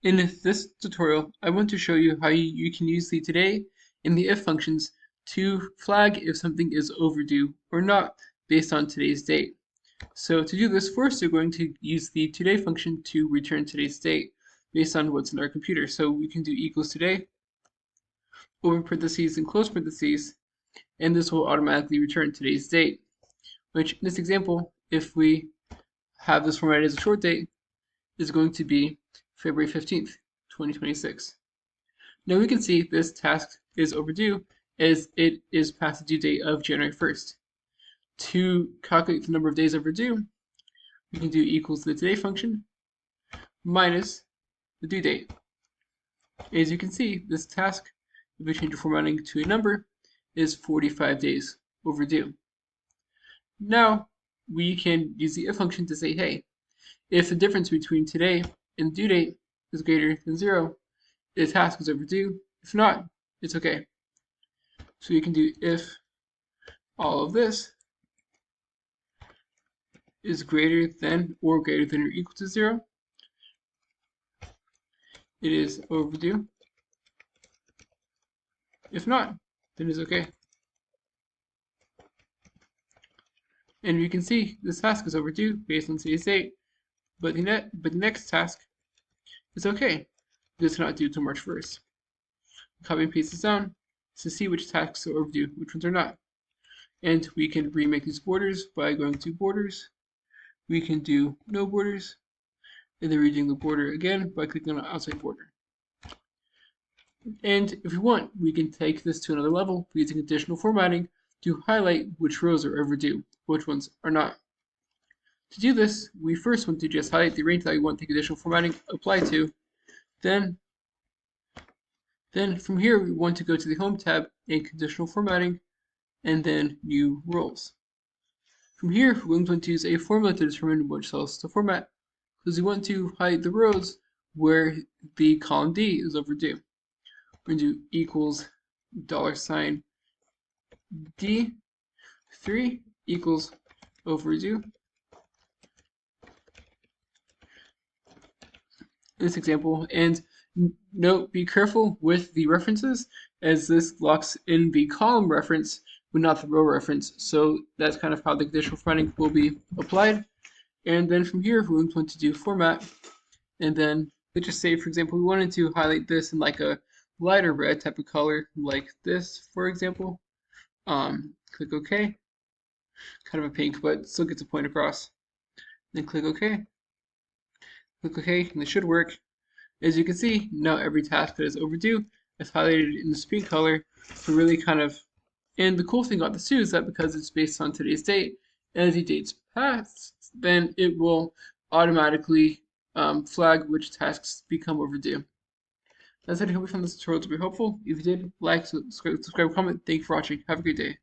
In this tutorial, I want to show you how you can use the today and the if functions to flag if something is overdue or not based on today's date. So to do this, first you're going to use the today function to return today's date based on what's in our computer. So we can do equals today, open parentheses and close parentheses, and this will automatically return today's date. Which in this example, if we have this formatted as a short date, is going to be February 15th, 2026. Now we can see this task is overdue as it is past the due date of January 1st. To calculate the number of days overdue, we can do equals the today function minus the due date. As you can see, this task, if we change the formatting to a number, is 45 days overdue. Now we can use the if function to say, hey, if the difference between today and the due date is greater than 0, the task is overdue. If not, it's okay. So you can do if all of this is greater than or equal to 0, it is overdue. If not, then it's okay. And you can see this task is overdue based on today's date, but the next task is okay. It's not due till March 1st. Copy and paste this down to see which tasks are overdue, which ones are not. And we can remake these borders by going to borders. We can do no borders, and then redoing the border again by clicking on the outside border. And if we want, we can take this to another level using additional formatting to highlight which rows are overdue, which ones are not. To do this, we first want to just highlight the range that we want the additional formatting apply to. Then from here, we want to go to the Home tab and Conditional Formatting, and then New Roles. From here, we're going to use a formula to determine which cells to format, because we want to hide the rows where the column D is overdue. We're going to do equals $D3 equals overdue. This example, and note, be careful with the references, as this locks in the column reference but not the row reference. So that's kind of how the conditional formatting will be applied. And then from here, we're going to do format, and then let's just say, for example, we wanted to highlight this in like a lighter red type of color, like this, for example. Click OK. Kind of a pink, but still gets a point across. Then click OK. Click OK, and it should work. As you can see, now every task that is overdue is highlighted in this pink color to really kind of. And the cool thing about this too is that because it's based on today's date, as the date's passed, then it will automatically flag which tasks become overdue. That's it. I hope you found this tutorial to be helpful. If you did, like, subscribe, comment. Thank you for watching. Have a great day.